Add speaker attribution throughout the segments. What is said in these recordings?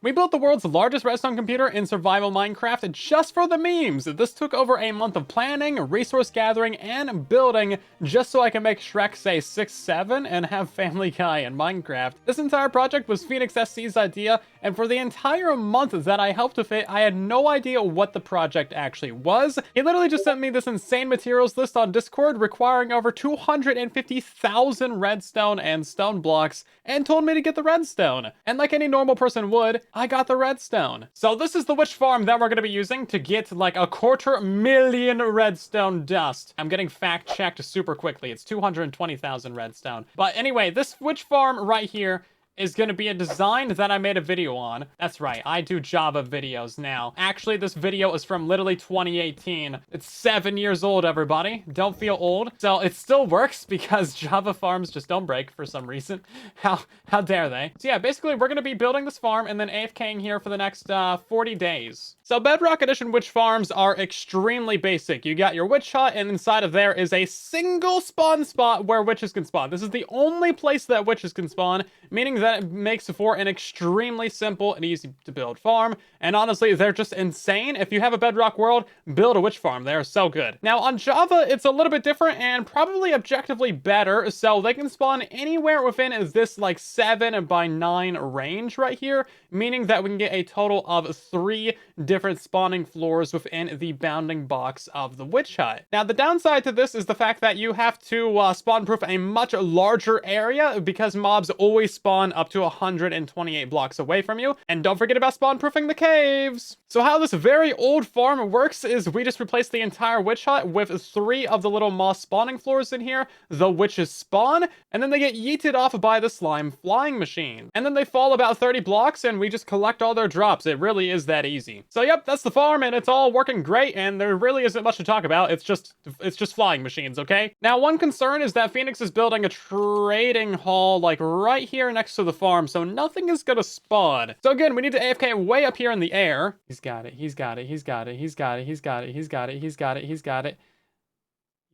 Speaker 1: We built the world's largest redstone computer in survival Minecraft just for the memes. This took over a month of planning, resource gathering, and building just so I can make Shrek say 6-7 and have Family Guy in Minecraft. This entire project was Phoenix SC's idea, and for the entire month that I helped with it, I had no idea what the project actually was. He literally just sent me this insane materials list on Discord requiring over 250,000 redstone and stone blocks and told me to get the redstone. And like any normal person would, I got the redstone. So this is the witch farm that we're going to be using to get like 250,000 redstone dust. I'm getting fact checked super quickly. It's 220,000 redstone. But anyway, this witch farm right here is going to be a design that I made a video on. That's right, I do Java videos now. Actually, this video is from literally 2018. It's 7 years old, everybody. Don't feel old. So it still works because Java farms just don't break for some reason. How dare they? So yeah, basically we're going to be building this farm and then AFKing here for the next 40 days. So Bedrock Edition witch farms are extremely basic. You got your witch hut, and inside of there is a single spawn spot where witches can spawn. This is the only place that witches can spawn, meaning that it makes for an extremely simple and easy to build farm. And honestly, they're just insane. If you have a Bedrock world, build a witch farm. They're so good. Now on Java, it's a little bit different and probably objectively better. So they can spawn anywhere within this like 7 by 9 range right here, meaning that we can get a total of 3 different spawning floors within the bounding box of the witch hut. Now the downside to this is the fact that you have to spawn proof a much larger area because mobs always spawn up to 128 blocks away from you. And don't forget about spawn proofing the caves. So how this very old farm works is we just replace the entire witch hut with 3 of the little moss spawning floors in here. The witches spawn, and then they get yeeted off by the slime flying machine. And then they fall about 30 blocks and we just collect all their drops. It really is that easy. So yep, that's the farm and it's all working great and there really isn't much to talk about. It's just flying machines, okay? Now one concern is that Phoenix is building a trading hall like right here next to the farm, so nothing is gonna spawn. So again, we need to AFK way up here in the air. He's got it, he's got it, he's got it, he's got it, he's got it, he's got it, he's got it, he's got it.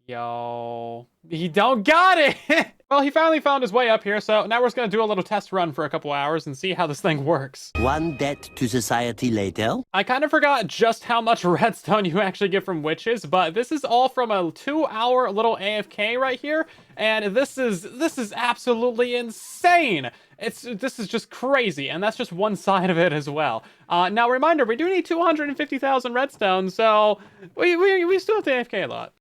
Speaker 1: Yo, he don't got it. Well, he finally found his way up here, so now we're just gonna do a little test run for a couple hours and see how this thing works.
Speaker 2: One debt to society later. I
Speaker 1: kind of forgot just how much redstone you actually get from witches, but this is all from a 2-hour little AFK right here, and this is absolutely insane. This is just crazy, and that's just one side of it as well. Now, reminder, we do need 250,000 redstone, so we still have to AFK a lot.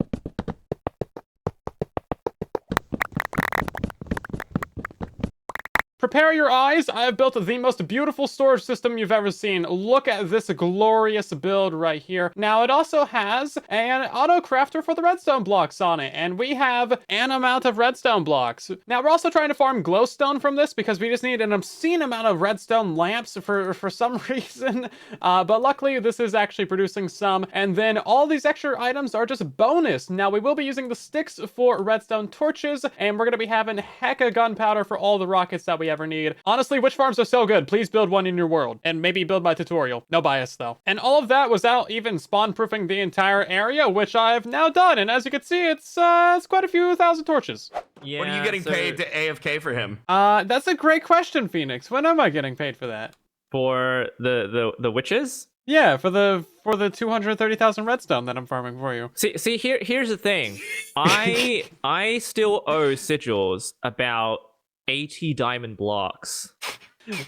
Speaker 1: Prepare your eyes. I have built the most beautiful storage system you've ever seen. Look at this glorious build right here. Now, it also has an auto crafter for the redstone blocks on it, and we have an amount of redstone blocks. Now, we're also trying to farm glowstone from this because we just need an obscene amount of redstone lamps for some reason. But luckily, this is actually producing some, and then all these extra items are just bonus. Now, we will be using the sticks for redstone torches, and we're going to be having hecka gunpowder for all the rockets that we ever need. Honestly, witch farms are so good. Please build one in your world and maybe build my tutorial. No bias though. And all of that without even spawn proofing the entire area, which I've now done. And as you can see, it's quite a few thousand torches.
Speaker 3: Yeah, what are you getting paid to AFK for him?
Speaker 1: That's a great question, Phoenix. When am I getting paid for that?
Speaker 3: For the witches?
Speaker 1: Yeah, for the 230,000 redstone that I'm farming for you.
Speaker 3: See here's the thing. I still owe Sigils about 80 diamond blocks.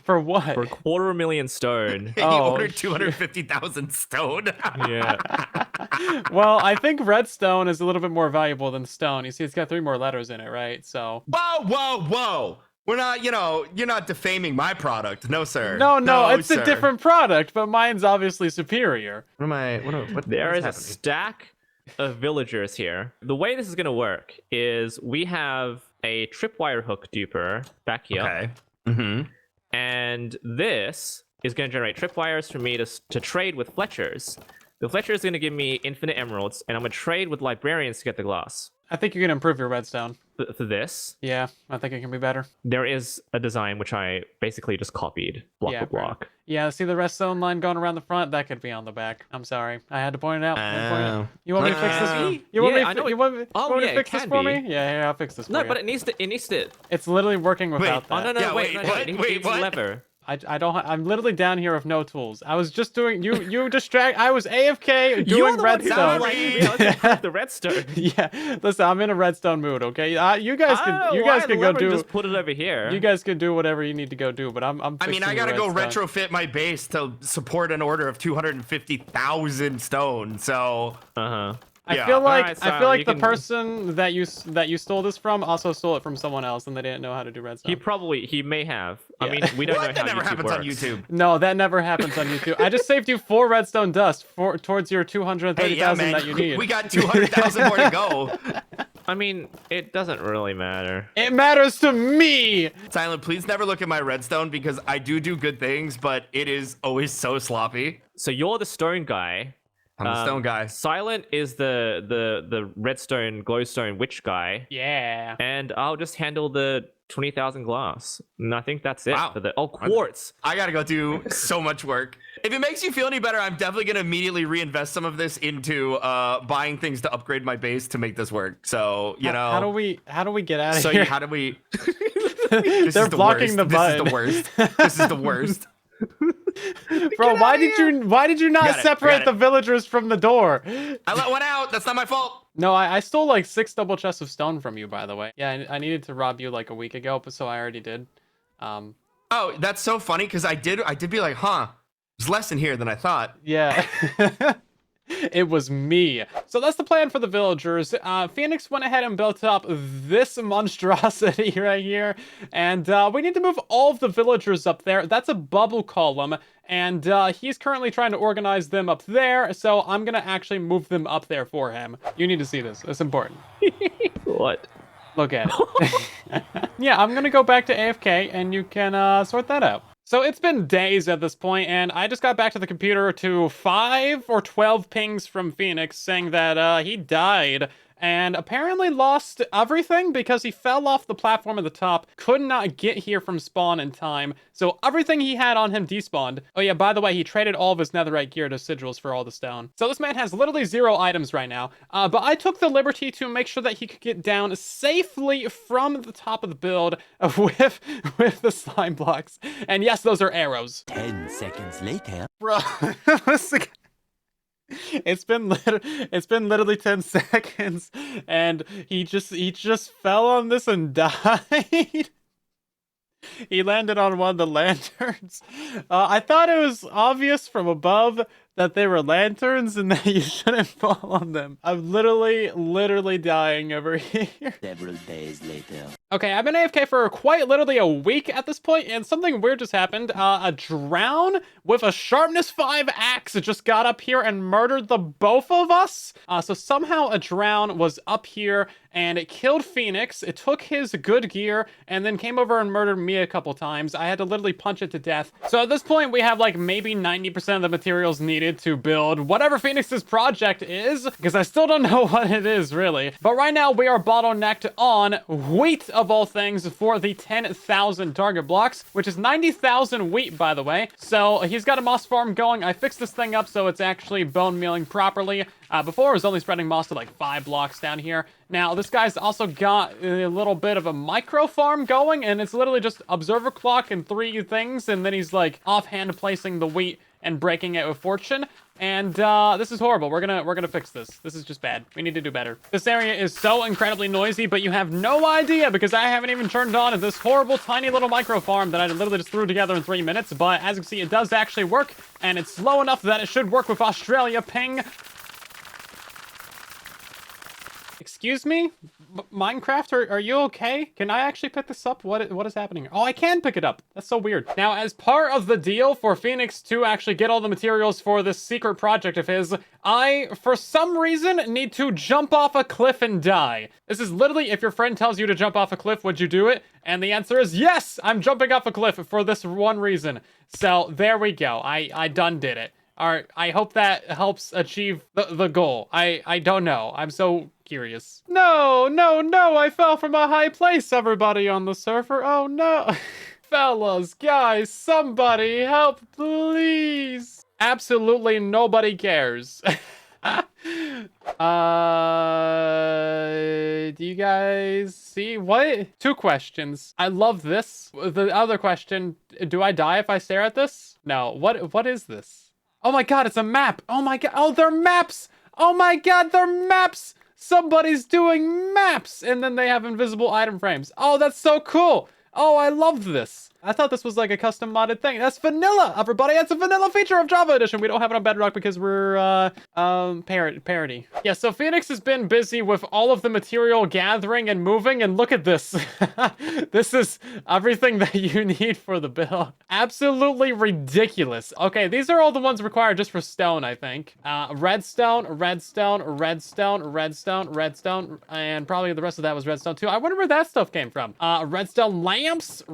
Speaker 1: For what?
Speaker 3: For 250,000 stone.
Speaker 4: He ordered 250,000 stone.
Speaker 3: Yeah.
Speaker 1: Well, I think redstone is a little bit more valuable than stone. You see, it's got 3 more letters in it, right? So.
Speaker 4: Whoa. We're not, you're not defaming my product. No, sir.
Speaker 1: No, it's a different product, but mine's obviously superior.
Speaker 3: There is a stack of villagers here. The way this is going to work is we have a tripwire hook duper back here.
Speaker 4: Okay. Mm-hmm.
Speaker 3: And this is going to generate tripwires for me to trade with Fletchers. The Fletcher is going to give me infinite emeralds, and I'm going to trade with librarians to get the glass.
Speaker 1: I think you can improve your redstone.
Speaker 3: For this?
Speaker 1: Yeah, I think it can be better.
Speaker 3: There is a design which I basically just copied block for block.
Speaker 1: Yeah, see the redstone line going around the front? That could be on the back. I'm sorry. I had to point it out. You want me to fix this? You want me to fix this for me? Yeah, here, I'll fix this for you.
Speaker 3: No, but it needs to...
Speaker 1: It's literally working without that.
Speaker 3: Oh, no, wait, it needs a lever.
Speaker 1: I'm literally down here with no tools. I was just doing, you distract, I was AFK doing redstone.
Speaker 3: The redstone.
Speaker 1: Yeah, listen, I'm in a redstone mood, okay? You guys can go do,
Speaker 3: just put it over here.
Speaker 1: you guys can do whatever you need to go do, but I'm
Speaker 4: I mean, I gotta go retrofit my base to support an order of 250,000 stone, so...
Speaker 1: I
Speaker 4: Yeah.
Speaker 1: feel like
Speaker 3: Alright,
Speaker 1: I feel like the
Speaker 3: can-
Speaker 1: person that you stole this from also stole it from someone else, and they didn't know how to do redstone.
Speaker 3: He may have. I
Speaker 1: Yeah.
Speaker 3: mean, we don't know
Speaker 4: That
Speaker 3: how
Speaker 4: never
Speaker 3: YouTube
Speaker 4: happens
Speaker 3: works.
Speaker 4: on YouTube.
Speaker 1: No, that never happens on YouTube. I just saved you 4 redstone dust towards your
Speaker 4: Hey,
Speaker 1: 230,000
Speaker 4: yeah, man,
Speaker 1: that you need.
Speaker 4: we got 200,000 more to go.
Speaker 3: I mean, it doesn't really matter.
Speaker 1: It matters to me.
Speaker 4: Silent, please never look at my redstone because I do good things, but it is always so sloppy.
Speaker 3: So you're the stone guy.
Speaker 4: I'm the stone guy.
Speaker 3: Silent is the redstone glowstone witch guy,
Speaker 1: Yeah.
Speaker 3: and I'll just handle the 20,000 glass. And I think that's it
Speaker 4: Wow.
Speaker 3: for the quartz.
Speaker 4: I gotta go do so much work. If it makes you feel any better, I'm definitely gonna immediately reinvest some of this into buying things to upgrade my base to make this work. So you know,
Speaker 1: How do we get out of
Speaker 4: so
Speaker 1: here?
Speaker 4: how do we?
Speaker 1: They're blocking the button.
Speaker 4: This is the worst. This is the worst.
Speaker 1: Bro, why did you not
Speaker 4: Got it,
Speaker 1: separate
Speaker 4: got
Speaker 1: the
Speaker 4: it.
Speaker 1: villagers from the door?
Speaker 4: I let one out. That's not my fault.
Speaker 1: No, I stole like 6 double chests of stone from you, by the way. Yeah, I needed to rob you like a week ago, but so I already did.
Speaker 4: Oh, that's so funny because I did be like, huh, there's less in here than I thought.
Speaker 1: Yeah. It was me. So that's the plan for the villagers. Phoenix went ahead and built up this monstrosity right here. And we need to move all of the villagers up there. That's a bubble column. And he's currently trying to organize them up there. So I'm going to actually move them up there for him. You need to see this. It's important.
Speaker 3: What?
Speaker 1: Look at it. Yeah, I'm going to go back to AFK and you can sort that out. So it's been days at this point, and I just got back to the computer to 5 or 12 pings from Phoenix saying that he died and apparently lost everything because he fell off the platform at the top, could not get here from spawn in time, so everything he had on him despawned. Oh yeah, by the way, he traded all of his netherite gear to sigils for all the stone. So this man has literally 0 items right now, but I took the liberty to make sure that he could get down safely from the top of the build with the slime blocks. And yes, those are arrows.
Speaker 2: 10 seconds later.
Speaker 1: Bro, it's been literally 10 seconds and he just fell on this and died. He landed on one of the lanterns. I thought it was obvious from above that they were lanterns and that you shouldn't fall on them. I'm literally dying over here.
Speaker 2: Several days later.
Speaker 1: Okay, I've been AFK for quite literally a week at this point, and something weird just happened. A drown with a sharpness 5 axe just got up here and murdered the both of us. So somehow a drown was up here and it killed Phoenix. It took his good gear and then came over and murdered me a couple times. I had to literally punch it to death. So at this point, we have like maybe 90% of the materials needed to build whatever Phoenix's project is, because I still don't know what it is really. But right now we are bottlenecked on wheat of all things for the 10,000 target blocks, which is 90,000 wheat, by the way. So he's got a moss farm going. I fixed this thing up so it's actually bone mealing properly. Before it was only spreading moss to like 5 blocks down here. Now this guy's also got a little bit of a micro farm going, and it's literally just observer clock and 3 things, and then he's like offhand placing the wheat and breaking it with fortune. And this is horrible. We're gonna fix this. This is just bad. We need to do better. This area is so incredibly noisy, but you have no idea because I haven't even turned on this horrible tiny little micro farm that I literally just threw together in 3 minutes. But as you can see, it does actually work, and it's slow enough that it should work with Australia ping. Excuse me? Minecraft, are you okay? Can I actually pick this up? What is happening? Oh, I can pick it up. That's so weird. Now, as part of the deal for Phoenix to actually get all the materials for this secret project of his, I, for some reason, need to jump off a cliff and die. This is literally, if your friend tells you to jump off a cliff, would you do it? And the answer is yes! I'm jumping off a cliff for this one reason. So, there we go. I done did it. Alright, I hope that helps achieve the goal. I don't know. I'm so curious. No, I fell from a high place, everybody on the server. Oh no. Fellas, guys, somebody help, please. Absolutely nobody cares. Do you guys see what? 2 questions. I love this. The other question, do I die if I stare at this? No. What is this? Oh my god, it's a map. Oh my god. Oh, they're maps. Oh my god, they're maps. Somebody's doing maps, and then they have invisible item frames. Oh, that's so cool. Oh, I love this. I thought this was like a custom modded thing. That's vanilla, everybody. It's a vanilla feature of Java Edition. We don't have it on Bedrock because we're, parody. Yeah, so Phoenix has been busy with all of the material gathering and moving, and look at this. This is everything that you need for the build. Absolutely ridiculous. Okay, these are all the ones required just for stone, I think. Redstone, redstone, redstone, redstone, redstone, and probably the rest of that was redstone too. I wonder where that stuff came from. Redstone lamps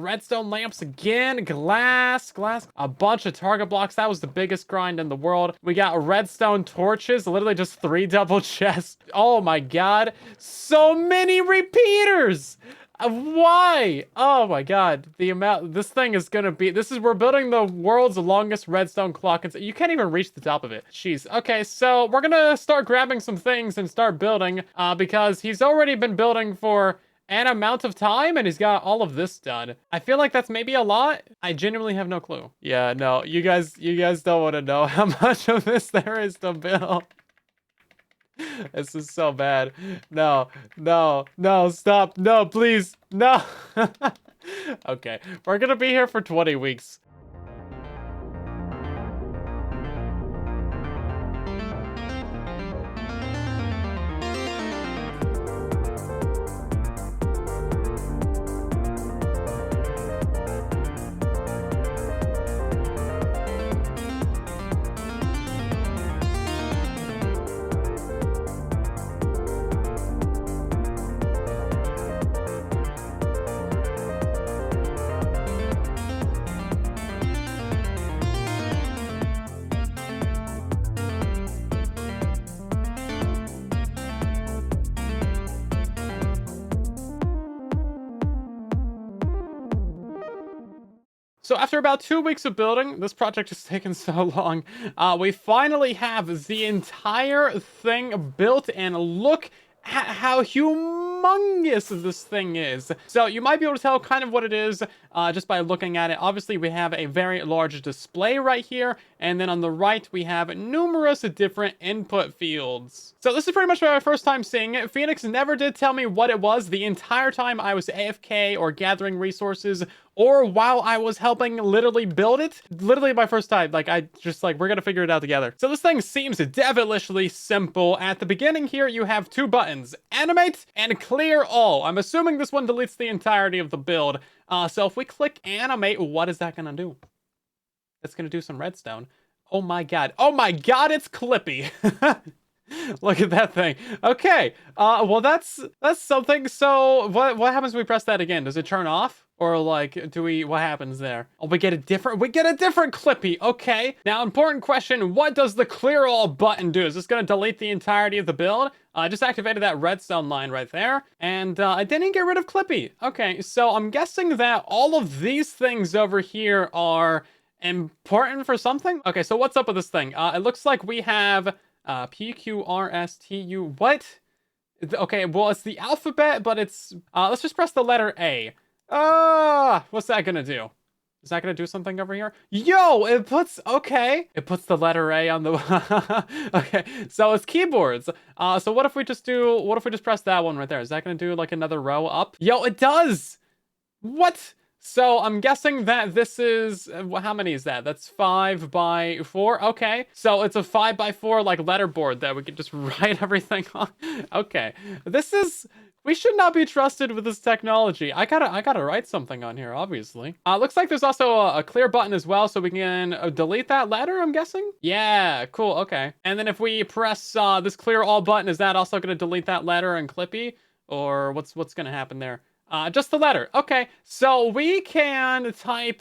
Speaker 1: again, glass, a bunch of target blocks. That was the biggest grind in the world. We got redstone torches, literally just 3 double chests. Oh my god, so many repeaters. Why? Oh my god, the amount, this thing is gonna be, we're building the world's longest redstone clock, and you can't even reach the top of it. Jeez. Okay, so we're gonna start grabbing some things and start building, because he's already been building for an amount of time, and he's got all of this done. I feel like that's maybe a lot. I genuinely have no clue. Yeah, no, you guys don't want to know how much of this there is to build. This is so bad. No, stop. No, please, no. Okay, we're gonna be here for 20 weeks. So after about 2 weeks of building, this project has taken so long, we finally have the entire thing built, and look at how humongous this thing is. So you might be able to tell kind of what it is just by looking at it. Obviously, we have a very large display right here, and then on the right, we have numerous different input fields. So this is pretty much my first time seeing it. Phoenix never did tell me what it was the entire time I was AFK or gathering resources, or while I was helping literally build it. Literally my first time, like, I just like, we're gonna figure it out together. So this thing seems devilishly simple. At the beginning here, you have 2 buttons, animate and clear all. I'm assuming this one deletes the entirety of the build. So if we click animate, what is that gonna do? It's gonna do some redstone. Oh my god, it's Clippy. Look at that thing. Okay, well that's something. So what happens when we press that again? Does it turn off? Or like, what happens there? Oh, we get a different Clippy. Okay. Now, important question, what does the clear all button do? Is this gonna delete the entirety of the build? I just activated that redstone line right there, and I didn't get rid of Clippy. Okay, so I'm guessing that all of these things over here are important for something. Okay, so what's up with this thing? It looks like we have PQRSTU, what? Okay, well, it's the alphabet, but it's, let's just press the letter A. What's that gonna do? Is that gonna do something over here? Yo, it puts the letter A on the, okay, so it's keyboards. So what if we just press that one right there? Is that gonna do like another row up? Yo, it does! What? So I'm guessing that this is, how many is that? That's 5 by 4. Okay, so it's a 5 by 4 like letterboard that we can just write everything on. Okay, we should not be trusted with this technology. I gotta write something on here, obviously. Looks like there's also a clear button as well, so we can delete that letter, I'm guessing? Yeah, cool, okay. And then if we press this clear all button, is that also gonna delete that letter and Clippy? Or what's gonna happen there? Just the letter. Okay, so we can type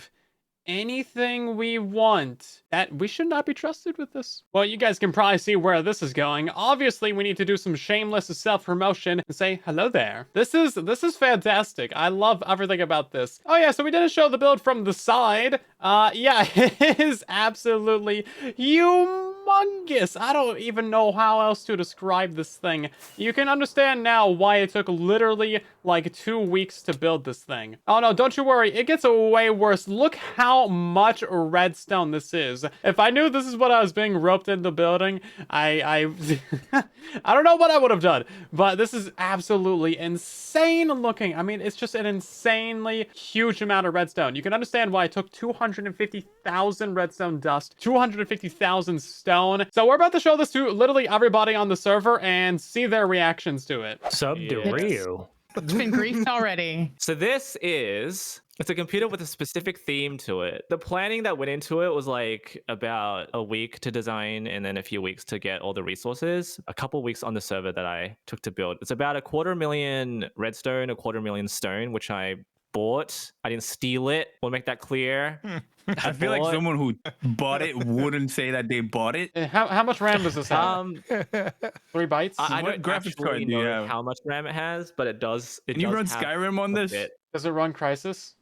Speaker 1: anything we want. That we should not be trusted with this. Well, you guys can probably see where this is going. Obviously, we need to do some shameless self-promotion and say hello there. This is fantastic. I love everything about this. Oh yeah, so we didn't show the build from the side. Yeah, it is absolutely humongous. humongous. I don't even know how else to describe this thing. You can understand now why it took literally like 2 weeks to build this thing. Oh no, don't you worry. It gets way worse. Look how much redstone this is. If I knew this is what I was being roped into building, I I don't know what I would have done, but this is absolutely insane looking. I mean, it's just an insanely huge amount of redstone. You can understand why it took 250,000 redstone dust, 250,000 stone. So we're about to show this to literally everybody on the server and see their reactions to it.
Speaker 5: Sub to Rio.
Speaker 6: It's been griefed already.
Speaker 3: So it's a computer with a specific theme to it. The planning that went into it was like about a week to design and then a few weeks to get all the resources. A couple weeks on the server that I took to build. It's about 250,000 redstone, 250,000 stone, which I bought. I didn't steal it. We'll make that clear.
Speaker 7: I feel like someone who bought it wouldn't say that they bought it.
Speaker 1: How much RAM does this have?
Speaker 3: 3
Speaker 1: bytes?
Speaker 3: I
Speaker 7: What
Speaker 3: don't
Speaker 7: graphics card
Speaker 3: actually
Speaker 7: do you
Speaker 3: know
Speaker 7: have?
Speaker 3: how much RAM it has, but it does.
Speaker 7: Can you run Skyrim on this?
Speaker 1: Does it run Crisis?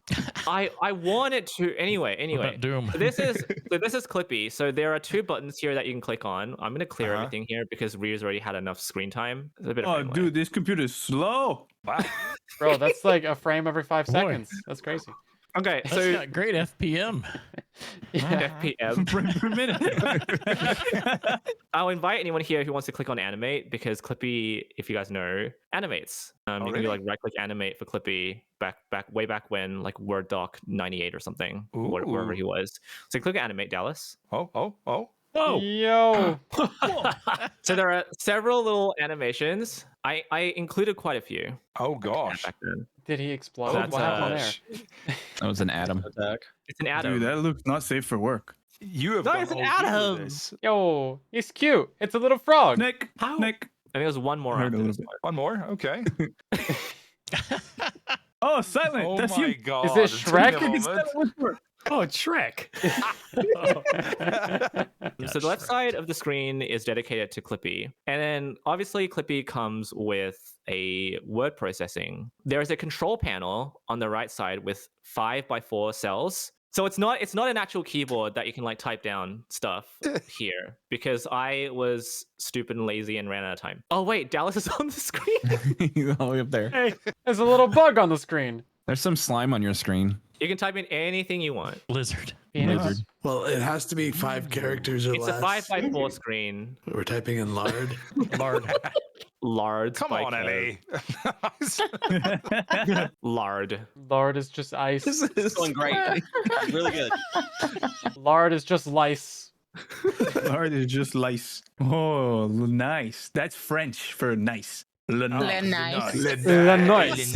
Speaker 3: I want it to anyway.
Speaker 5: Doom.
Speaker 3: So this is Clippy. So there are 2 buttons here that you can click on. I'm gonna clear everything here because Rio's already had enough screen time. It's a bit of
Speaker 7: Oh, dude, this computer is slow. Wow.
Speaker 1: Bro, that's like a frame every 5 seconds. That's crazy.
Speaker 3: Okay,
Speaker 5: That's
Speaker 3: so
Speaker 5: got great FPM.
Speaker 3: FPM.
Speaker 7: Frame per minute.
Speaker 3: I'll invite anyone here who wants to click on animate because Clippy, if you guys know, animates. You can do like right click animate for Clippy way back when, like Word Doc 98 or something, wherever he was. So click animate, Dallas.
Speaker 5: Oh.
Speaker 1: Yo.
Speaker 3: So there are several little animations. I included quite a few.
Speaker 5: Oh gosh.
Speaker 3: Back then.
Speaker 1: Did he explode?
Speaker 3: That's,
Speaker 1: What happened there?
Speaker 8: That was an atom.
Speaker 3: It's an atom.
Speaker 7: Dude, that looks not safe for work.
Speaker 5: You have
Speaker 3: No,
Speaker 5: gone
Speaker 3: it's an
Speaker 5: OG with
Speaker 3: atom.
Speaker 5: this.
Speaker 1: Yo, he's cute. It's a little frog.
Speaker 7: Nick,
Speaker 3: How?
Speaker 7: Nick.
Speaker 3: I think there's one more
Speaker 7: Heard a
Speaker 3: after
Speaker 7: little
Speaker 3: this
Speaker 7: bit.
Speaker 3: one.
Speaker 5: One more. Okay.
Speaker 7: Oh, Silent.
Speaker 5: Oh
Speaker 7: That's
Speaker 5: my
Speaker 7: you.
Speaker 5: god.
Speaker 1: Is this
Speaker 5: It's been a
Speaker 1: Shrek?
Speaker 5: moment.
Speaker 8: Oh, it's Shrek.
Speaker 3: So the left side of the screen is dedicated to Clippy. And then obviously Clippy comes with a word processing. There is a control panel on the right side with 5x4 cells. So it's not an actual keyboard that you can like type down stuff here because I was stupid and lazy and ran out of time. Oh wait, Dallas is on the screen.
Speaker 8: He's all the way up there.
Speaker 1: Hey, there's a little bug on the screen.
Speaker 8: There's some slime on your screen.
Speaker 3: You can type in anything you want.
Speaker 5: Lizard.
Speaker 1: Penis.
Speaker 8: Lizard.
Speaker 9: Well, it has to be 5 characters or
Speaker 3: It's
Speaker 9: less.
Speaker 3: a 5x4 screen.
Speaker 9: We're typing in lard.
Speaker 5: Lard.
Speaker 3: Lard.
Speaker 5: Come on, Ellie.
Speaker 3: Lard.
Speaker 1: Lard is just ice.
Speaker 2: This is going great. Really good.
Speaker 1: Lard is just lice.
Speaker 7: Lard is just lice. Oh, nice. That's French for nice.
Speaker 6: Le
Speaker 7: nice.
Speaker 6: nice.
Speaker 1: La nice.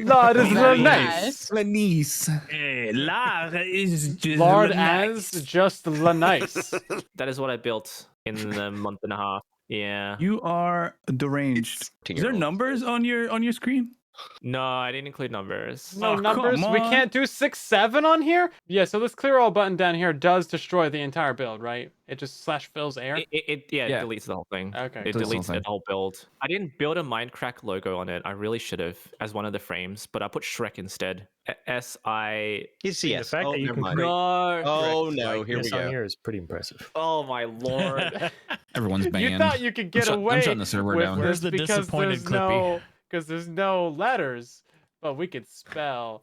Speaker 1: Lard is la nice.
Speaker 8: Lanice.
Speaker 7: Eh, lard is just
Speaker 1: Lard
Speaker 7: nice.
Speaker 1: as just la nice.
Speaker 3: That is what I built in a month and a half. Yeah.
Speaker 7: You are deranged. Is there numbers on your screen?
Speaker 3: No, I didn't include numbers.
Speaker 1: No
Speaker 7: Oh,
Speaker 1: numbers.
Speaker 7: come
Speaker 1: We
Speaker 7: on.
Speaker 1: can't do 6, 7 on here. Yeah, so this clear all button down here does destroy the entire build, right? It just /fills air.
Speaker 3: It
Speaker 8: Yeah.
Speaker 3: deletes the whole thing.
Speaker 1: Okay.
Speaker 3: It
Speaker 8: Deletes the whole
Speaker 3: deletes the
Speaker 8: thing.
Speaker 3: whole build. I didn't build a Mindcrack logo on it. I really should have as one of the frames, but I put Shrek instead. S-I...
Speaker 2: He's
Speaker 5: The
Speaker 2: yes.
Speaker 5: fact
Speaker 2: Oh,
Speaker 5: that you
Speaker 2: never
Speaker 5: can
Speaker 2: mind.
Speaker 5: create
Speaker 3: No.
Speaker 2: Oh no,
Speaker 5: like
Speaker 2: here we
Speaker 5: this on
Speaker 2: go.
Speaker 5: here is pretty impressive.
Speaker 3: Oh my lord.
Speaker 8: Everyone's banned.
Speaker 1: You thought you could get away
Speaker 8: I'm shutting the server
Speaker 1: with
Speaker 8: down.
Speaker 1: this
Speaker 5: Where's the
Speaker 1: because
Speaker 5: disappointed Clippy?
Speaker 1: there's no letters, but we could spell.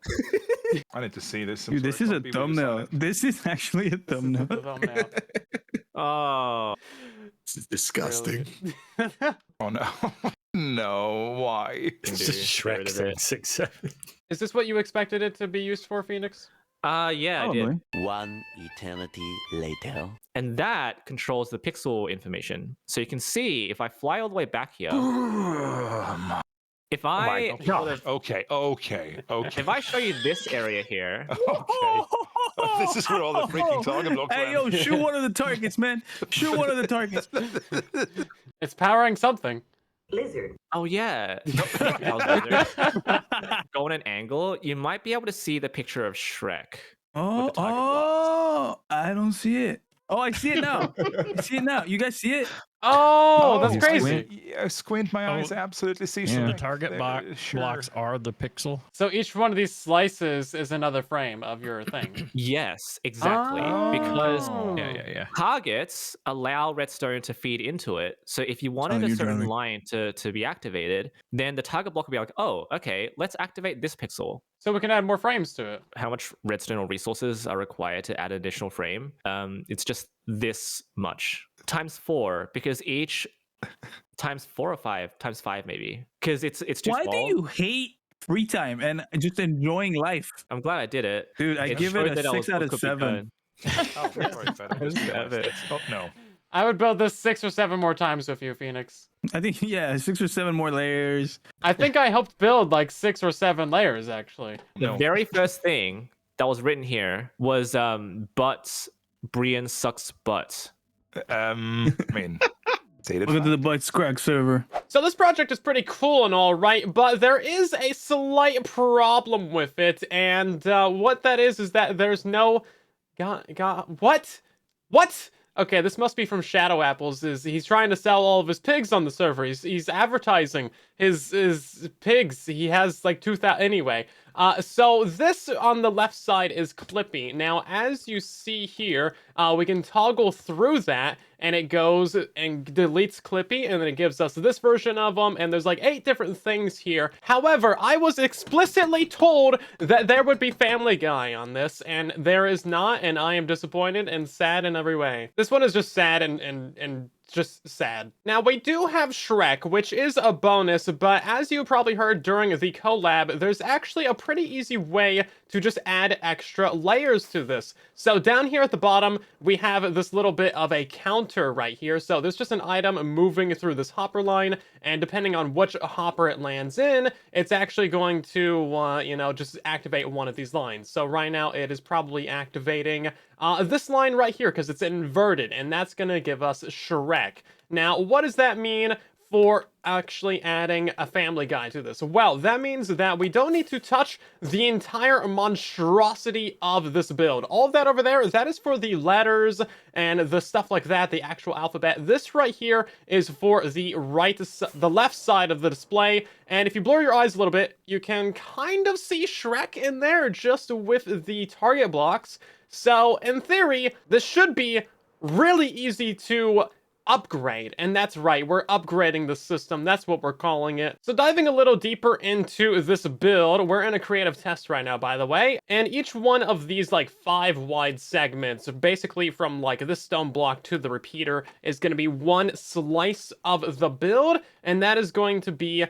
Speaker 5: I need to see this.
Speaker 7: Dude, this is a thumbnail. This is actually a thumbnail.
Speaker 1: The thumbnail.
Speaker 3: Oh.
Speaker 9: This is disgusting.
Speaker 1: Really.
Speaker 5: Oh no. No, why?
Speaker 3: It's
Speaker 5: just
Speaker 3: get rid
Speaker 5: Shrek
Speaker 3: of
Speaker 5: saying
Speaker 3: it.
Speaker 5: 6, 7.
Speaker 1: Is this what you expected it to be used for, Phoenix?
Speaker 3: Yeah, I did.
Speaker 7: Probably.
Speaker 2: One eternity later.
Speaker 3: And that controls the pixel information. So you can see if I fly all the way back here, if I sort of-
Speaker 5: Okay.
Speaker 3: if I show you this area here,
Speaker 5: Okay. This is where all the freaking target blocks
Speaker 7: Hey,
Speaker 5: land.
Speaker 7: yo, shoot one of the targets, man. Shoot one of the targets.
Speaker 1: It's powering something.
Speaker 3: oh yeah, go on an angle, you might be able to see the picture of Shrek.
Speaker 7: Oh,
Speaker 3: the target blocks.
Speaker 7: I don't see it. Oh, I see it now. I see it now. You guys see it?
Speaker 1: Oh, that's
Speaker 10: Oh,
Speaker 1: crazy.
Speaker 10: Squint my eyes, absolutely see
Speaker 8: Yeah.
Speaker 10: something.
Speaker 8: The
Speaker 11: Target
Speaker 10: Sure.
Speaker 11: blocks are the pixel.
Speaker 1: So each one of these slices is another frame of your thing.
Speaker 3: Yes, exactly. Because
Speaker 1: Oh.
Speaker 11: Yeah.
Speaker 3: targets allow redstone to feed into it. So if you wanted a
Speaker 7: you're
Speaker 3: certain
Speaker 7: driving.
Speaker 3: line to be activated, then the target block would be like, oh, okay, let's activate this pixel.
Speaker 1: So we can add more frames to it.
Speaker 3: How much redstone or resources are required to add an additional frame? It's just this much times 4, because each times 4 or 5 times 5 maybe, because it's too
Speaker 7: Why do
Speaker 3: small.
Speaker 7: you hate free time and just enjoying life?
Speaker 3: I'm glad I did it.
Speaker 7: Dude, I give it
Speaker 3: showed
Speaker 7: a
Speaker 3: that I
Speaker 7: 6 out of
Speaker 3: could be
Speaker 7: 7.
Speaker 3: done.
Speaker 10: Oh, wait for it, Fed. Oh, no.
Speaker 1: I would build this 6 or 7 more times with you, Phoenix.
Speaker 7: I think, yeah, 6 or 7 more layers.
Speaker 1: I think I helped build like 6 or 7 layers, actually.
Speaker 3: The very first thing that was written here was butts. Brian sucks butt.
Speaker 10: I mean, say it.
Speaker 7: Welcome to the Butts Crack server.
Speaker 1: So this project is pretty cool and all right, but there is a slight problem with it, and what that is that there's no... What? What? Okay, this must be from Shadow Apples. He's trying to sell all of his pigs on the server. He's advertising his pigs. He has like 2,000 anyway. So this on the left side is Clippy. Now, as you see here, we can toggle through that, and it goes and deletes Clippy, and then it gives us this version of them, and there's like 8 different things here. However, I was explicitly told that there would be Family Guy on this, and there is not, and I am disappointed and sad in every way. This one is just sad and just sad. Now, we do have Shrek, which is a bonus, but as you probably heard during the collab, there's actually a pretty easy way to just add extra layers to this. So down here at the bottom, we have this little bit of a counter right here. So there's just an item moving through this hopper line, and depending on which hopper it lands in, it's actually going to, you know, just activate one of these lines. So right now, it is probably activating this line right here, because it's inverted, and that's going to give us Shrek. Now, what does that mean for actually adding a Family Guy to this? Well, that means that we don't need to touch the entire monstrosity of this build. All of that over there, that is for the letters and the stuff like that, the actual alphabet. This right here is for the left side of the display, and if you blur your eyes a little bit, you can kind of see Shrek in there just with the target blocks. So, in theory, this should be really easy to upgrade, and that's right, we're upgrading the system. That's what we're calling it. So diving a little deeper into this build, we're in a creative test right now, by the way, and each one of these like 5 wide segments, basically from like this stone block to the repeater, is going to be one slice of the build, and that is going to be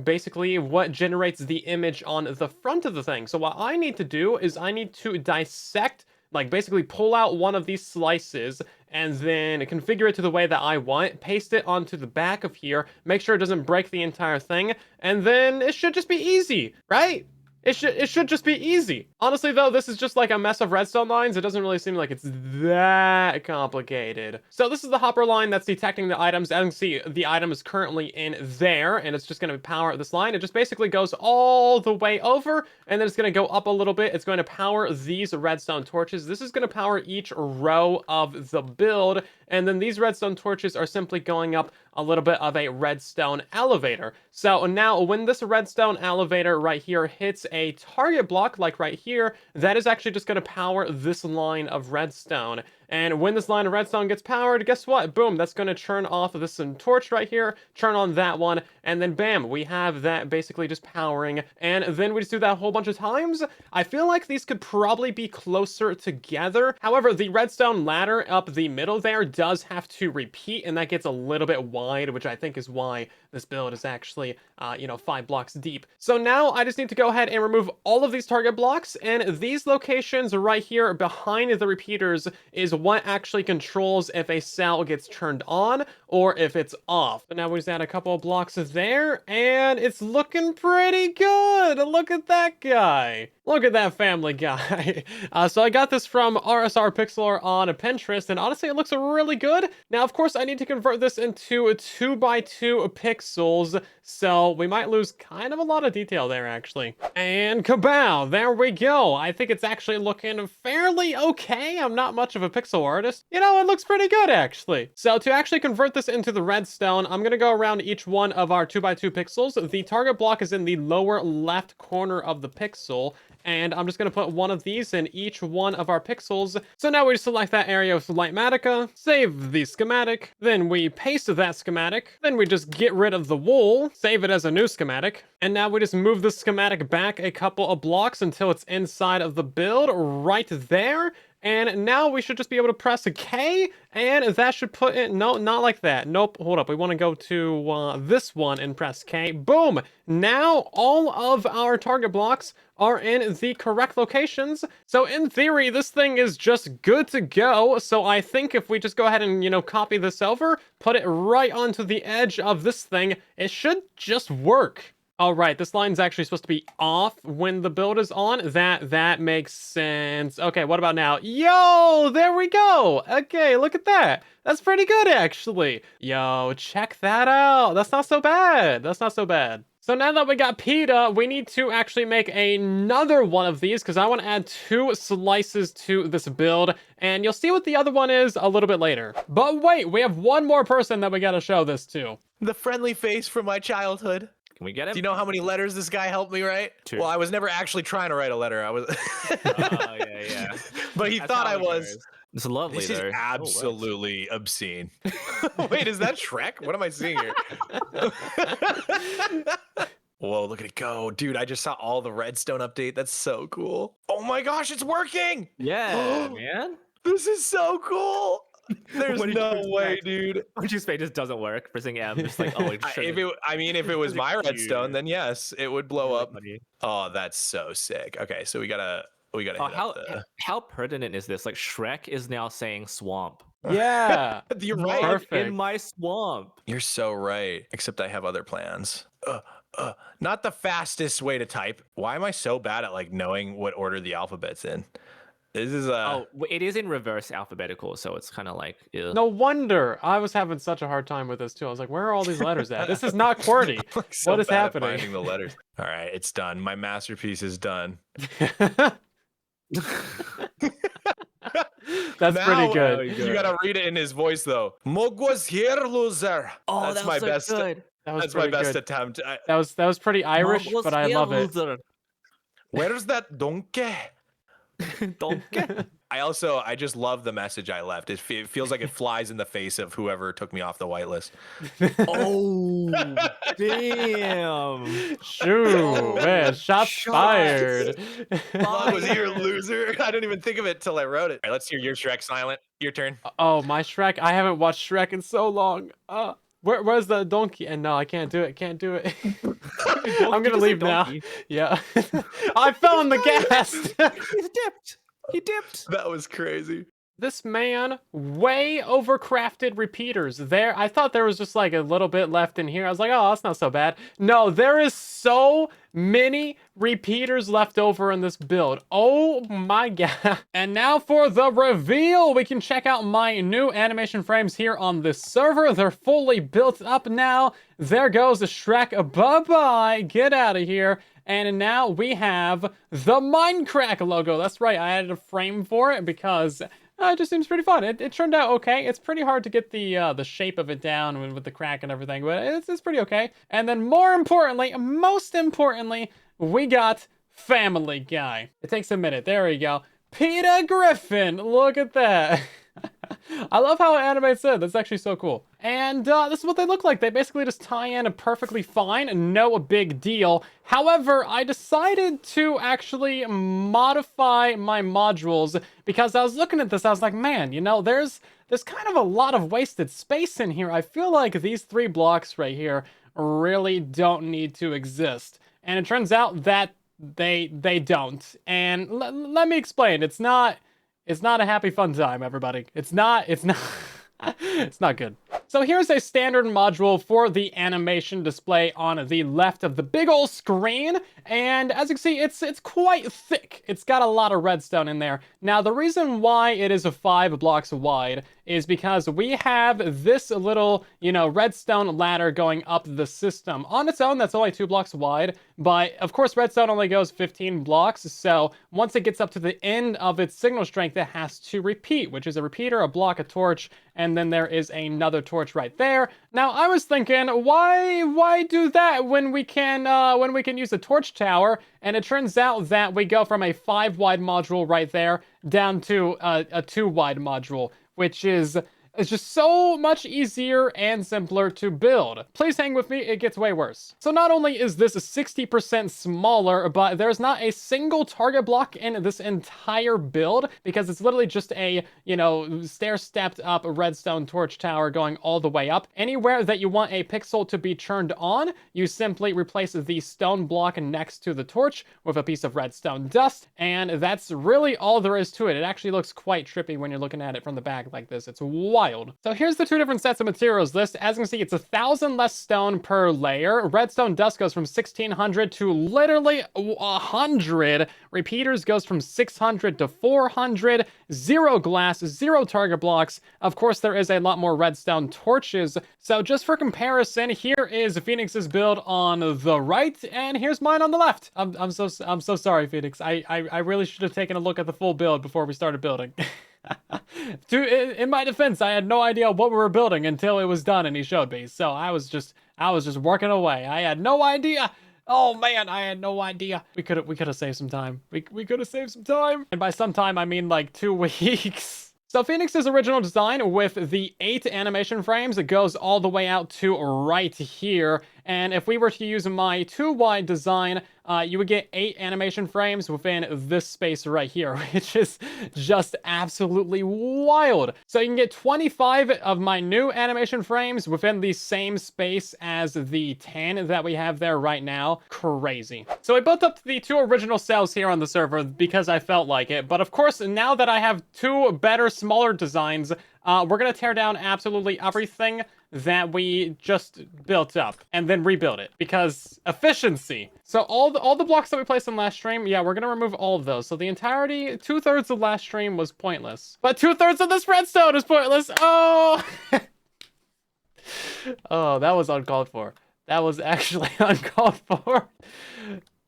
Speaker 1: basically what generates the image on the front of the thing. So what I need to do is I need to dissect, like basically pull out one of these slices and then configure it to the way that I want, paste it onto the back of here, make sure it doesn't break the entire thing, and then it should just be easy, right? It should just be easy. Honestly, though, this is just like a mess of redstone lines. It doesn't really seem like it's that complicated. So this is the hopper line that's detecting the items. As you can see, the item is currently in there, and it's just going to power this line. It just basically goes all the way over, and then it's going to go up a little bit. It's going to power these redstone torches. This is going to power each row of the build, and then these redstone torches are simply going up a little bit of a redstone elevator. So now when this redstone elevator right here hits a target block, like right here, that is actually just going to power this line of redstone. And when this line of redstone gets powered, guess what? Boom, that's going to turn off this torch right here, turn on that one, and then bam, we have that basically just powering. And then we just do that a whole bunch of times. I feel like these could probably be closer together. However, the redstone ladder up the middle there does have to repeat, and that gets a little bit wide, which I think is why this build is actually, 5 blocks deep. So now I just need to go ahead and remove all of these target blocks, and these locations right here behind the repeaters is what actually controls if a cell gets turned on or if it's off. But now we just add a couple of blocks there, and it's looking pretty good. Look at that guy. Look at that Family Guy. So I got this from RSR Pixlr on Pinterest, and honestly, it looks really good. Now, of course, I need to convert this into 2x2 pixels, so we might lose kind of a lot of detail there, actually. And kabow, there we go. I think it's actually looking fairly okay. I'm not much of a pixel artist. You know, it looks pretty good, actually. So to actually convert this into the redstone, I'm gonna go around each one of our 2x2 pixels. The target block is in the lower left corner of the pixel, and I'm just going to put one of these in each one of our pixels. So now we select that area with Lightmatica, save the schematic, then we paste that schematic, then we just get rid of the wool, save it as a new schematic, and now we just move the schematic back a couple of blocks until it's inside of the build right there. And now we should just be able to press a K, and that should put it, no, not like that. Nope, hold up. We want to go to this one and press K. Boom! Now all of our target blocks are in the correct locations. So in theory, this thing is just good to go. So I think if we just go ahead and, you know, copy this over, put it right onto the edge of this thing, it should just work. All right, this line's actually supposed to be off when the build is on. That makes sense. Okay, what about now? Yo, there we go. Okay, look at that. That's pretty good, actually. Yo, check that out. That's not so bad. That's not so bad. So now that we got PETA, we need to actually make another one of these because I want to add 2 slices to this build, and you'll see what the other one is a little bit later. But wait, we have one more person that we got to show this to.
Speaker 11: The friendly face from my childhood.
Speaker 3: Can we get him?
Speaker 11: Do you know how many letters this guy helped me write?
Speaker 3: 2.
Speaker 11: Well, I was never actually trying to write a letter. I was.
Speaker 3: Oh, yeah.
Speaker 11: But he
Speaker 3: That's
Speaker 11: thought
Speaker 3: how
Speaker 11: I
Speaker 3: it
Speaker 11: was.
Speaker 3: goes. It's lovely,
Speaker 11: This is
Speaker 3: though.
Speaker 11: absolutely obscene. Wait, is that Shrek? What am I seeing here? Whoa, look at it go. Dude, I just saw all the redstone update. That's so cool. Oh my gosh, it's working.
Speaker 3: Yeah, man.
Speaker 11: This is so cool. There's
Speaker 3: What did
Speaker 11: no
Speaker 3: you
Speaker 11: way,
Speaker 3: expect?
Speaker 11: dude.
Speaker 3: Would you say it just doesn't work? Pressing M, just like, oh, it
Speaker 11: If it was my redstone, then yes, it would blow up.
Speaker 3: Funny.
Speaker 11: Oh, that's so sick. Okay, so we gotta hit up the...
Speaker 3: how pertinent is this? Like Shrek is now saying swamp.
Speaker 1: Yeah.
Speaker 11: You're right.
Speaker 1: Perfect.
Speaker 3: In my swamp.
Speaker 11: You're so right. Except I have other plans. Not the fastest way to type. Why am I so bad at like knowing what order the alphabet's in? This is
Speaker 3: Oh, it is in reverse alphabetical, so it's kind of like ew.
Speaker 1: No wonder. I was having such a hard time with this too. I was like, where are all these letters at? This is not QWERTY.
Speaker 11: like so
Speaker 1: What is
Speaker 11: bad at
Speaker 1: happening?
Speaker 11: finding the letters. All right, it's done. My masterpiece is done.
Speaker 1: That's
Speaker 11: Now,
Speaker 1: pretty good.
Speaker 11: You gotta read it in his voice though. Mogwas here, loser.
Speaker 3: Oh,
Speaker 11: that's
Speaker 3: that
Speaker 11: my
Speaker 3: was so
Speaker 11: best.
Speaker 3: good.
Speaker 1: That was
Speaker 11: That's my
Speaker 1: pretty
Speaker 11: best
Speaker 1: good.
Speaker 11: attempt.
Speaker 1: That was pretty Irish,
Speaker 3: Mom was
Speaker 1: but I
Speaker 3: here,
Speaker 1: love it.
Speaker 3: loser.
Speaker 11: Where's that donkey?
Speaker 3: Donkey.
Speaker 11: I just love the message I left. It feels like it flies in the face of whoever took me off the whitelist.
Speaker 3: Oh, damn.
Speaker 1: Shoo, man, shots fired.
Speaker 11: Mom was here, loser. I didn't even think of it till I wrote it. All right, let's hear your Shrek silent. Your turn.
Speaker 1: Oh, my Shrek. I haven't watched Shrek in so long. Where's the donkey? And no, I can't do it. Can't do it. I'm gonna leave now. Yeah. I fell in the gas.
Speaker 3: He dipped. He dipped.
Speaker 11: That was crazy.
Speaker 1: This man way overcrafted repeaters there. I thought there was just like a little bit left in here. I was like, oh, that's not so bad. No, there is so many repeaters left over in this build. Oh my god. And now for the reveal. We can check out my new animation frames here on this server. They're fully built up now. There goes the Shrek. Bye-bye. Get out of here. And now we have the Mindcrack logo. That's right. I added a frame for it because it just seems pretty fun. It turned out okay. It's pretty hard to get the shape of it down with the crack and everything, but it's pretty okay. And then most importantly, we got Family Guy. It takes a minute. There we go. PETA Griffin. Look at that. I love how it animates it. That's actually so cool. And this is what they look like. They basically just tie in perfectly fine. No big deal. However, I decided to actually modify my modules because I was looking at this. I was like, man, you know, there's kind of a lot of wasted space in here. I feel like these 3 blocks right here really don't need to exist. And it turns out that they don't. And let me explain. It's not a happy fun time, everybody. It's not it's not good. So here's a standard module for the animation display on the left of the big old screen. And as you can see, it's quite thick. It's got a lot of redstone in there. Now, the reason why it is 5 blocks wide is because we have this little, redstone ladder going up the system. On its own, that's only 2 blocks wide, but of course, redstone only goes 15 blocks, so once it gets up to the end of its signal strength, it has to repeat, which is a repeater, a block, a torch, and then there is another torch right there. Now, I was thinking, why do that when we can use a torch tower? And it turns out that we go from a 5 wide module right there down to a 2 wide module, which is just so much easier and simpler to build. Please hang with me, it gets way worse. So not only is this 60% smaller, but there's not a single target block in this entire build because it's literally just a, stair-stepped up redstone torch tower going all the way up. Anywhere that you want a pixel to be turned on, you simply replace the stone block next to the torch with a piece of redstone dust, and that's really all there is to it. It actually looks quite trippy when you're looking at it from the back like this. It's wild. So here's the 2 different sets of materials list. As you can see, it's 1,000 less stone per layer. Redstone dust goes from 1,600 to literally 100. Repeaters goes from 600 to 400. 0 glass, 0 target blocks. Of course, there is a lot more redstone torches. So just for comparison, here is Phoenix's build on the right, and here's mine on the left. I'm so sorry, Phoenix. I really should have taken a look at the full build before we started building. In my defense, I had no idea what we were building until it was done and he showed me. So I was just working away. I had no idea. Oh man, I had no idea. We could have saved some time. We could have saved some time. And by some time, I mean like 2 weeks. So Phoenix's original design with the 8 animation frames, it goes all the way out to right here. And if we were to use my 2 wide design, you would get 8 animation frames within this space right here, which is just absolutely wild. So you can get 25 of my new animation frames within the same space as the 10 that we have there right now. Crazy. So I built up the 2 original cells here on the server because I felt like it. But of course, now that I have 2 better, smaller designs, we're gonna tear down absolutely everything that we just built up and then rebuild it because efficiency. So all the blocks that we placed in last stream, yeah, we're gonna remove all of those. So the entirety, 2/3 of last stream was pointless, but 2/3 of this redstone is pointless. Oh, oh, that was uncalled for. That was actually uncalled for.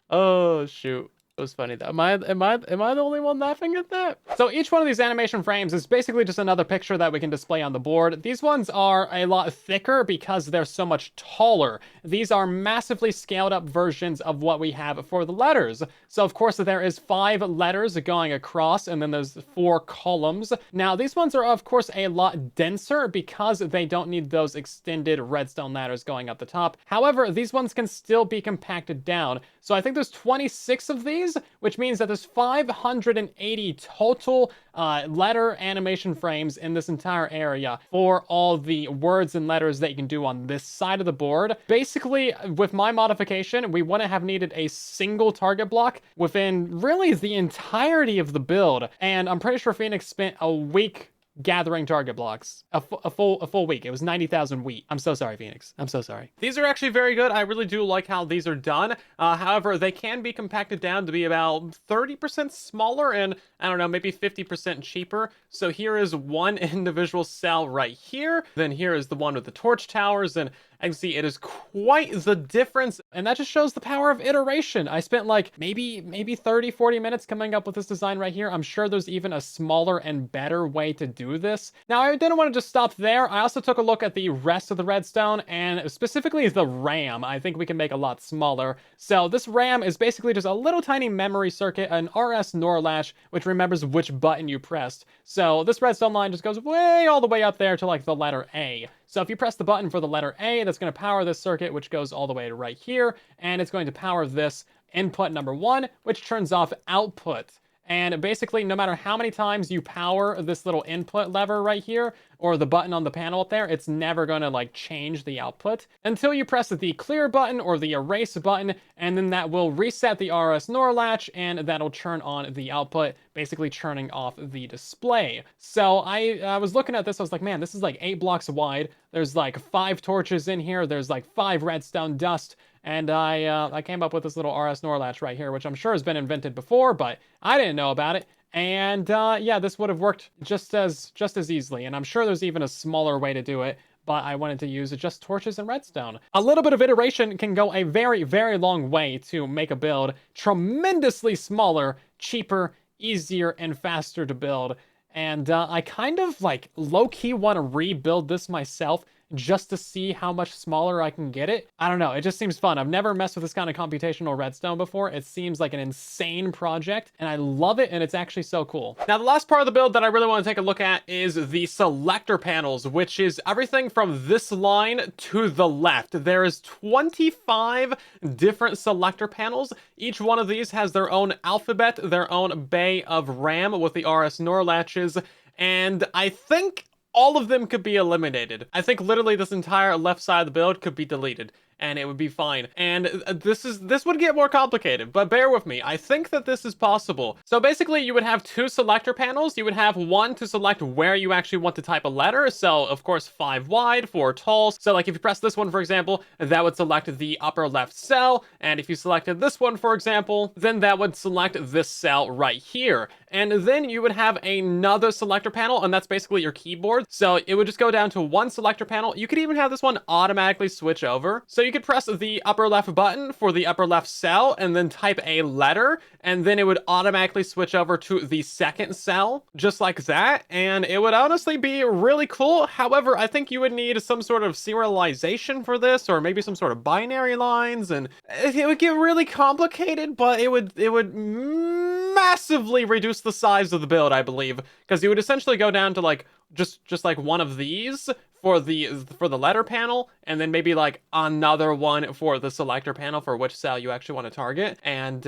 Speaker 1: Oh shoot. It was funny though. Am I the only one laughing at that? So each one of these animation frames is basically just another picture that we can display on the board. These ones are a lot thicker because they're so much taller. These are massively scaled up versions of what we have for the letters. So of course there is 5 letters going across and then there's 4 columns. Now these ones are of course a lot denser because they don't need those extended redstone ladders going up the top. However, these ones can still be compacted down. So I think there's 26 of these, which means that there's 580 total letter animation frames in this entire area for all the words and letters that you can do on this side of the board. Basically, with my modification, we wouldn't have needed a single target block within really the entirety of the build. And I'm pretty sure Phoenix spent a week gathering target blocks. A full week. It was 90,000 wheat. I'm so sorry, Phoenix. I'm so sorry. These are actually very good. I really do like how these are done. However, they can be compacted down to be about 30% smaller and, I don't know, maybe 50% cheaper. So here is one individual cell right here. Then here is the one with the torch towers, and I can see it is quite the difference, and that just shows the power of iteration. I spent like maybe 30, 40 minutes coming up with this design right here. I'm sure there's even a smaller and better way to do this. Now, I didn't want to just stop there. I also took a look at the rest of the redstone, and specifically the RAM. I think we can make a lot smaller. So this RAM is basically just a little tiny memory circuit, an RS NOR latch, which remembers which button you pressed. So this redstone line just goes way all the way up there to like the letter A. So if you press the button for the letter A, that's going to power this circuit, which goes all the way to right here, and it's going to power this input number 1, which turns off output. And basically, no matter how many times you power this little input lever right here, or the button on the panel up there, it's never gonna like change the output until you press the clear button or the erase button, and then that will reset the RS NOR latch, and that'll turn on the output, basically turning off the display. So I was looking at this, I was like, man, this is like 8 blocks wide. There's like 5 torches in here. There's like 5 redstone dust. And I came up with this little RS NOR latch right here, which I'm sure has been invented before, but I didn't know about it. And yeah, this would have worked just as easily. And I'm sure there's even a smaller way to do it, but I wanted to use just torches and redstone. A little bit of iteration can go a very, very long way to make a build tremendously smaller, cheaper, easier, and faster to build. And I kind of like low-key want to rebuild this myself just to see how much smaller I can get it. I don't know, it just seems fun. I've never messed with this kind of computational redstone before. It seems like an insane project, and I love it, and it's actually so cool. Now, the last part of the build that I really want to take a look at is the selector panels, which is everything from this line to the left. There is 25 different selector panels. Each one of these has their own alphabet, their own bay of RAM with the RS NOR latches, and I think all of them could be eliminated. I think literally this entire left side of the build could be deleted, and it would be fine. And this would get more complicated, but bear with me. I think that this is possible. So basically, you would have 2 selector panels. You would have one to select where you actually want to type a letter. So of course, 5 wide, 4 tall. So like if you press this one, for example, that would select the upper left cell. And if you selected this one, for example, then that would select this cell right here. And then you would have another selector panel, and that's basically your keyboard. So it would just go down to 1 selector panel. You could even have this one automatically switch over. So you could press the upper left button for the upper left cell and then type a letter, and then it would automatically switch over to the second cell, just like that. And it would honestly be really cool. However, I think you would need some sort of serialization for this, or maybe some sort of binary lines, and it would get really complicated, but it would massively reduce the size of the build, I believe, because you would essentially go down to like just like one of these for the letter panel, and then maybe like another one for the selector panel for which cell you actually want to target. And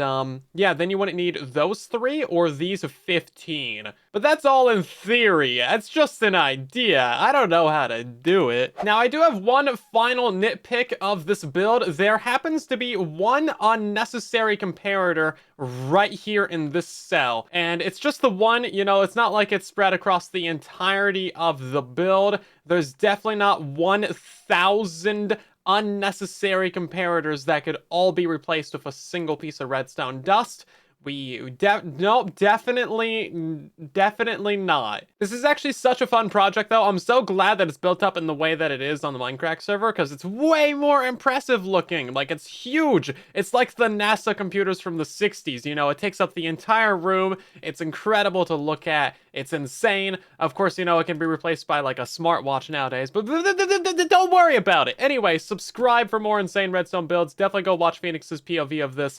Speaker 1: yeah, then you wouldn't need those 3 or these 15. But that's all in theory. It's just an idea. I don't know how to do it. Now, I do have one final nitpick of this build. There happens to be one unnecessary comparator right here in this cell. And it's just the one, you know, it's not like it's spread across the entirety of the build. There's definitely not 1,000 unnecessary comparators that could all be replaced with a single piece of redstone dust. Nope, definitely not. This is actually such a fun project, though. I'm so glad that it's built up in the way that it is on the Mindcraft server, because it's way more impressive looking. Like, it's huge. It's like the NASA computers from the 60s, you know? It takes up the entire room. It's incredible to look at. It's insane. Of course, you know, it can be replaced by, like, a smartwatch nowadays, but don't worry about it. Anyway, subscribe for more insane redstone builds. Definitely go watch Phoenix's POV of this.